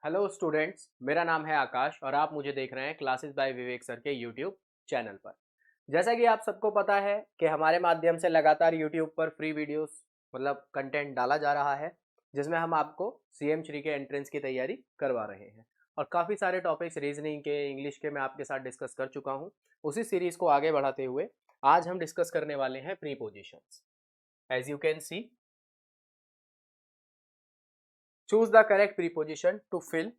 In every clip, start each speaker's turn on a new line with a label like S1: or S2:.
S1: Hello students, मेरा नाम है आकाश और आप मुझे देख रहे हैं क्लासेस बाय विवेक सर के यूट्यूब चैनल पर। जैसा कि आप सबको पता है कि हमारे माध्यम से लगातार यूट्यूब पर फ्री वीडियोस मतलब कंटेंट डाला जा रहा है, जिसमें हम आपको सीएम श्री के एंट्रेंस की तैयारी करवा रहे हैं और काफ़ी सारे टॉपिक्स रीजनिंग के, इंग्लिश के मैं आपके साथ डिस्कस कर चुका हूँ। उसी सीरीज़ को आगे बढ़ाते हुए आज हम डिस्कस करने वाले हैं prepositions. As you can see, choose the correct preposition to fill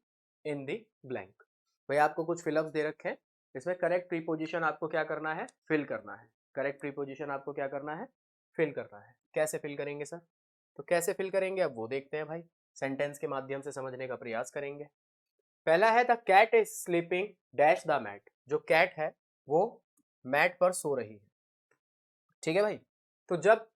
S1: in the blank. भाई आपको कुछ फिलअप्स दे रखे हैं, इसमें करेक्ट प्रीपोजिशन आपको क्या करना है, फिल करना है। करेक्ट प्रीपोजिशन आपको क्या करना है, फिल करना है। कैसे फिल करेंगे सर? तो कैसे फिल करेंगे अब वो देखते हैं भाई, सेंटेंस के माध्यम से समझने का प्रयास करेंगे। पहला है the cat is sleeping dash the mat. जो कैट है वो मैट पर सो रही है। ठीक है भाई। तो जब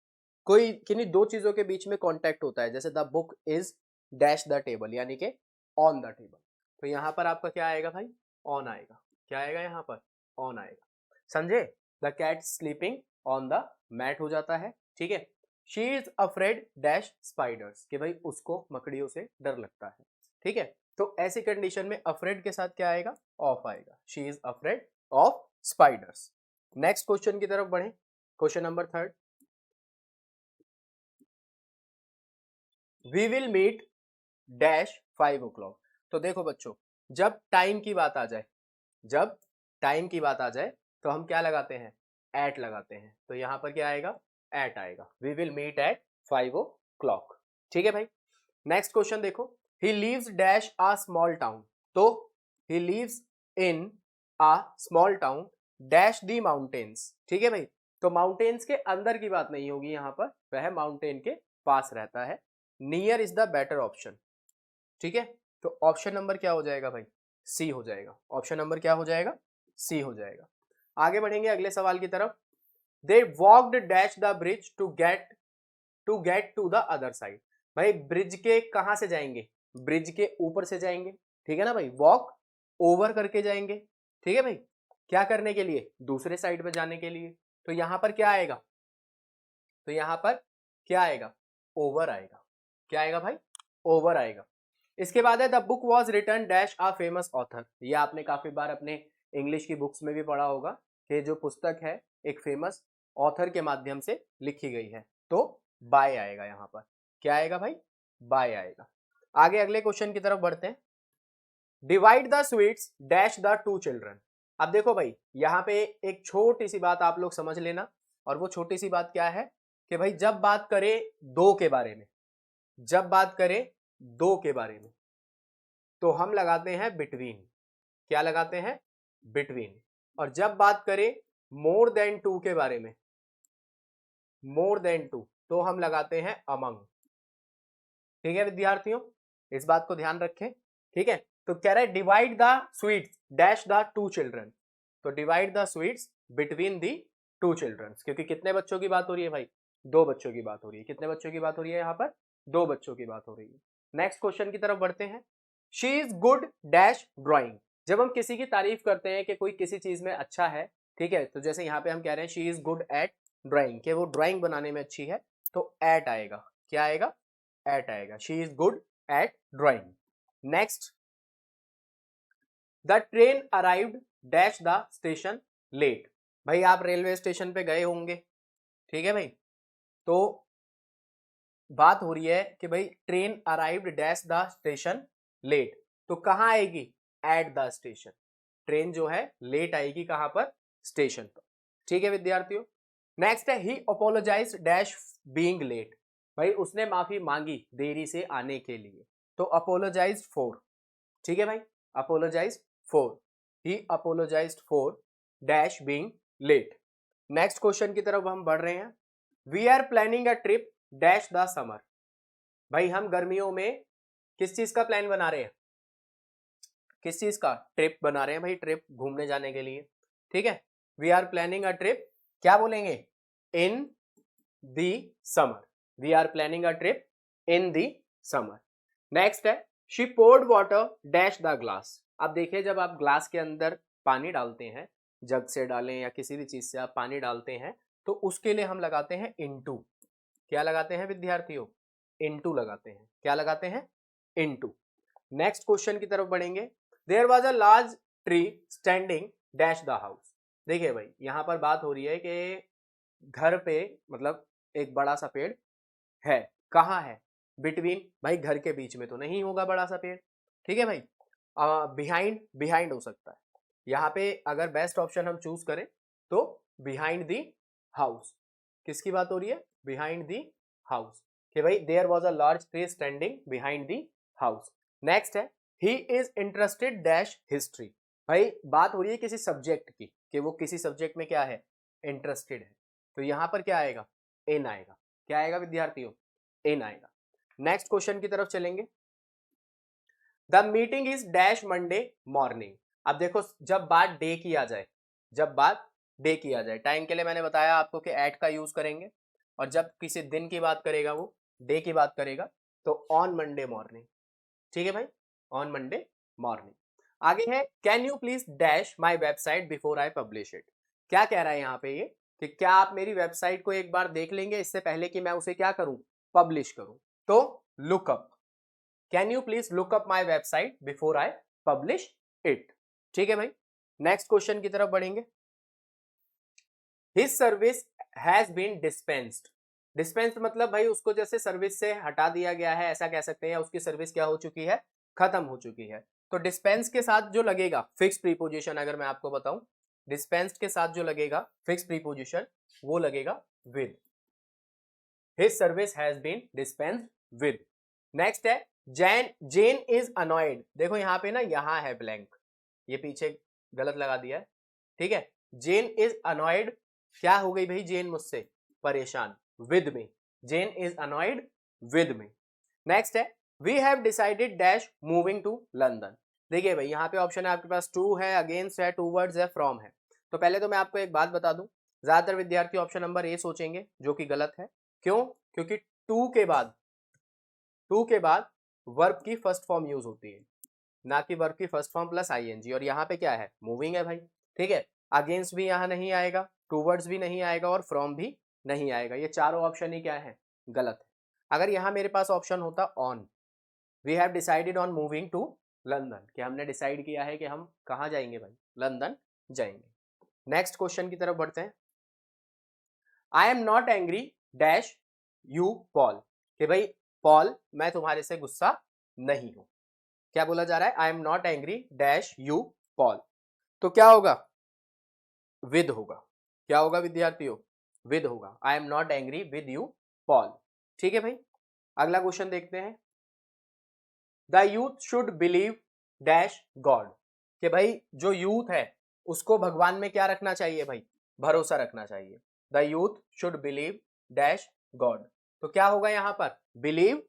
S1: कोई किन्हीं दो चीजों के बीच में कांटेक्ट होता है, जैसे the book is dash the table यानी कि ऑन द टेबल, तो यहां पर आपका क्या आएगा भाई, ऑन आएगा। क्या आएगा यहां पर, ऑन आएगा। समझे? The cat sleeping on the mat हो जाता है। ठीक है। She is afraid dash spiders, कि भाई उसको मकड़ियों से डर लगता है। ठीक है। तो ऐसी कंडीशन में अफ्रेड के साथ क्या आएगा, ऑफ आएगा। She is afraid of spiders. Next question की तरफ बढ़े। Question number third, we will meet dash 5 o'clock। तो देखो बच्चों, जब टाइम की बात आ जाए, जब टाइम की बात आ जाए तो हम क्या लगाते हैं, एट लगाते हैं। तो यहां पर क्या आएगा, एट आएगा। We will meet at 5 o'clock। ठीक है भाई। नेक्स्ट क्वेश्चन देखो, he lives dash a small town. तो he lives in a small town dash the mountains. ठीक है भाई। तो माउंटेन्स के अंदर की बात नहीं होगी यहां पर, वह माउंटेन के पास रहता है। Near is the better option. ठीक है। तो ऑप्शन नंबर क्या हो जाएगा भाई, सी हो जाएगा। ऑप्शन नंबर क्या हो जाएगा, सी हो जाएगा। आगे बढ़ेंगे अगले सवाल की तरफ। They walked dash the bridge to get to the other side. भाई ब्रिज के कहां से जाएंगे, ब्रिज के ऊपर से जाएंगे। ठीक है ना भाई, वॉक ओवर करके जाएंगे। ठीक है भाई। क्या करने के लिए, दूसरे साइड पे जाने के लिए। तो यहां पर क्या आएगा, तो यहां पर क्या आएगा, ओवर आएगा। क्या आएगा भाई, ओवर आएगा। इसके बाद है the book was written dash a famous author. ये आपने काफी बार अपने इंग्लिश की बुक्स में भी पढ़ा होगा कि जो पुस्तक है एक फेमस ऑथर के माध्यम से लिखी गई है। तो बाय आएगा यहां पर। क्या आएगा भाई, बाय आएगा। आगे अगले क्वेश्चन की तरफ बढ़ते हैं। Divide the sweets dash the two children. अब देखो भाई, यहां पे एक छोटी सी बात आप लोग समझ लेना, और वो छोटी सी बात क्या है कि भाई जब बात करें दो के बारे में, जब बात करें दो के बारे में, तो हम लगाते हैं बिटवीन। क्या लगाते हैं, बिटवीन। और जब बात करें मोर देन टू के बारे में, मोर देन टू, तो हम लगाते हैं अमंग। ठीक है विद्यार्थियों, इस बात को ध्यान रखें। ठीक है। तो कह रहे divide the sweets dash the two children. तो divide the sweets between the two children, क्योंकि कितने बच्चों की बात हो रही है भाई, दो बच्चों की बात हो रही है। कितने बच्चों की बात हो रही है यहाँ पर, दो बच्चों की बात हो रही है। नेक्स्ट क्वेश्चन की तरफ बढ़ते हैं। She is good dash drawing. जब हम किसी की तारीफ करते हैं कि कोई किसी चीज में अच्छा है, ठीक है, तो जैसे यहाँ पे हम कह रहे हैं she is good at drawing, कि वो ड्राइंग बनाने में अच्छी है, तो एट आएगा। क्या आएगा, एट आएगा। She is good at drawing. Next, the train arrived dash the station late. भाई आप रेलवे स्टेशन पे गए होंगे। ठीक है भाई। तो बात हो रही है कि भाई train arrived dash the station late, तो कहां आएगी, एट द स्टेशन। ट्रेन जो है लेट आएगी कहां पर, स्टेशन पर। ठीक है विद्यार्थियों। नेक्स्ट है ही अपोलोजाइज डैश बीइंग लेट। भाई उसने माफी मांगी देरी से आने के लिए, तो अपोलोजाइज फॉर। ठीक है भाई, apologise for, he apologise for dash being late. Next question की तरफ हम बढ़ रहे हैं। We are planning a trip dash the summer. भाई हम गर्मियों में किस चीज का प्लान बना रहे हैं, किस चीज का, ट्रिप बना रहे हैं भाई, ट्रिप घूमने जाने के लिए। ठीक है। We are planning a trip, क्या बोलेंगे, in the summer. We are planning a trip in the summer. Next है she poured water dash the glass. अब देखिए, जब आप ग्लास के अंदर पानी डालते हैं, जग से डालें या किसी भी चीज से आप पानी डालते हैं, तो उसके लिए हम लगाते हैं इनटू। क्या लगाते हैं विद्यार्थियों, इनटू लगाते हैं। क्या लगाते हैं, इनटू। नेक्स्ट क्वेश्चन की तरफ बढ़ेंगे। There was a large tree standing dash the house. देखिए भाई यहां पर बात हो रही है कि घर पे मतलब एक बड़ा सा पेड़ है, कहाँ है, बिटवीन, भाई घर के बीच में तो नहीं होगा बड़ा सा पेड़, ठीक है भाई, बिहाइंड, बिहाइंड हो सकता है, यहाँ पे अगर बेस्ट ऑप्शन हम चूज करें तो बिहाइंड दी हाउस। किसकी बात हो रही है, बिहाइंड दी हाउस, कि भाई there was a large tree standing behind the house. Next है he is interested dash history. भाई बात हो रही है किसी सब्जेक्ट की, कि वो किसी सब्जेक्ट में क्या है, इंटरेस्टेड है, तो यहां पर क्या आएगा, इन आएगा। क्या आएगा विद्यार्थियों, इन आएगा। नेक्स्ट क्वेश्चन की तरफ चलेंगे। The meeting is dash Monday morning. अब देखो जब बात डे की आ जाए, जब बात डे की आ जाए, टाइम के लिए मैंने बताया आपको कि एट का यूज करेंगे, और जब किसी दिन की बात करेगा वो डे की बात करेगा तो ऑन मंडे मॉर्निंग, ठीक है भाई, ऑन मंडे मॉर्निंग। आगे है can you please dash my website before I publish it. क्या कह रहा है यहाँ पे ये कि क्या आप मेरी वेबसाइट को एक बार देख लेंगे इससे पहले कि मैं उसे क्या करूं, पब्लिश करूं। तो look up, can you please look up my website before I publish it, ठीक है भाई। नेक्स्ट क्वेश्चन की तरफ बढ़ेंगे। His service has been dispensed. Dispensed मतलब भाई उसको जैसे सर्विस से हटा दिया गया है ऐसा कह सकते हैं, उसकी सर्विस क्या हो चुकी है, खत्म हो चुकी है। तो डिस्पेंस के साथ जो लगेगा फिक्स प्रीपोजिशन, अगर मैं आपको बताऊं डिस्पेंस्ड के साथ जो लगेगा फिक्स प्रीपोजिशन वो लगेगा with. His service has been dispensed with. Next है जेन इज अनॉयड। देखो यहाँ पे ना यहाँ है ब्लैंक, ये पीछे गलत लगा दिया है, ठीक है। जेन इज अनॉयड, क्या हो गई भाई जेन मुझसे परेशान, with me, Jane is annoyed with me. Next है we have decided dash moving to London. देखिए भाई यहाँ पे ऑप्शन है आपके पास टू है, अगेंस्ट है, टूवर्ड्स है, फ्रॉम है। तो पहले तो मैं आपको एक बात बता दूं, ज्यादातर विद्यार्थी ऑप्शन नंबर ए सोचेंगे जो कि गलत है। क्यों, क्योंकि टू के बाद वर्ब की फर्स्ट फॉर्म यूज होती है, ना कि वर्ब की फर्स्ट फॉर्म प्लस आईएनजी, और यहाँ पे क्या है, मूविंग है भाई, ठीक है। अगेंस्ट भी यहाँ नहीं आएगा, टूवर्ड्स भी नहीं आएगा, और फ्रॉम भी नहीं आएगा। ये चारों ऑप्शन ही क्या है, गलत है। अगर यहाँ मेरे पास ऑप्शन होता on, we have decided on moving to London, कि हमने डिसाइड किया है कि हम कहाँ जाएंगे भाई, लंदन जाएंगे। नेक्स्ट क्वेश्चन की तरफ बढ़ते हैं। I am not angry dash you Paul, कि भाई पॉल मैं तुम्हारे से गुस्सा नहीं हूं। क्या बोला जा रहा है, I am not angry dash you Paul, तो क्या होगा, विद होगा। क्या होगा विद्यार्थियों, विद होगा, I am not angry with you Paul, ठीक है भाई। अगला क्वेश्चन देखते हैं। The youth should believe dash God, कि भाई जो यूथ है उसको भगवान में क्या रखना चाहिए भाई, भरोसा रखना चाहिए। The youth should believe dash God, तो क्या होगा यहां पर, believe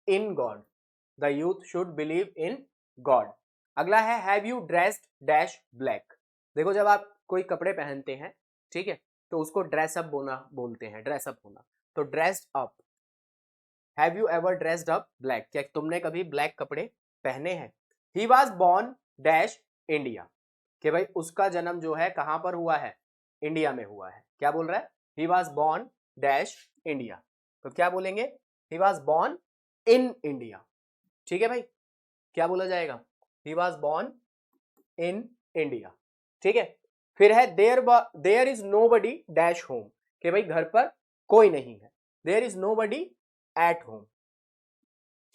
S1: in God, the youth should believe in God. अगला है have you dressed dash black. देखो जब आप कोई कपड़े पहनते हैं, ठीक है, तो उसको ड्रेसअप बोलना बोलते हैं, ड्रेसअप होना, तो dressed up. Have you ever dressed up black, क्या तुमने कभी ब्लैक कपड़े पहने हैं। ही वॉज बॉर्न डैश इंडिया, कि भाई उसका जन्म जो है कहां पर हुआ है, इंडिया में हुआ है। क्या बोल रहा है, he was born dash India, तो क्या बोलेंगे, he was born in India, ठीक है भाई। क्या बोला जाएगा, he was born in India, ठीक है। फिर है there is nobody dash home, कि भाई घर पर कोई नहीं है, there is nobody at home,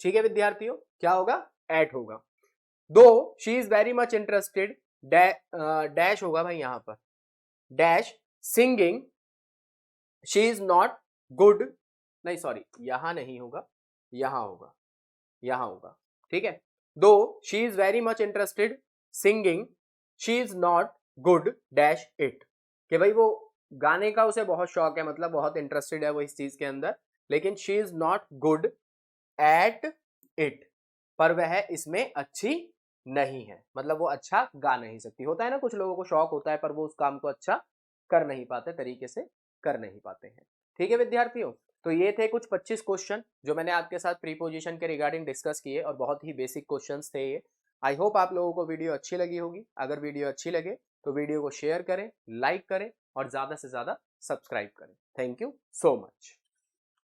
S1: ठीक है विद्यार्थियों, क्या होगा, एट होगा। दो she is very much interested dash होगा भाई यहां पर, dash singing she is not good, नहीं सॉरी यहां नहीं होगा, यहां होगा, यहां होगा, ठीक है। दो she is very much interested singing she is not good dash it, कि भाई वो गाने का उसे बहुत शौक है, मतलब बहुत इंटरेस्टेड है वो इस चीज के अंदर, लेकिन she is not good at it, पर वह इसमें अच्छी नहीं है, मतलब वो अच्छा गा नहीं सकती। होता है ना कुछ लोगों को शौक होता है पर वो उस काम को अच्छा कर नहीं पाते, तरीके से कर नहीं पाते हैं, ठीक है विद्यार्थियों। तो ये थे कुछ 25 क्वेश्चन जो मैंने आपके साथ प्रीपोजिशन के रिगार्डिंग डिस्कस किए, और बहुत ही बेसिक क्वेश्चंस थे ये। आई होप आप लोगों को वीडियो अच्छी लगी होगी। अगर वीडियो अच्छी लगे तो वीडियो को शेयर करें, लाइक करें और ज्यादा से ज्यादा सब्सक्राइब करें। Thank you so much.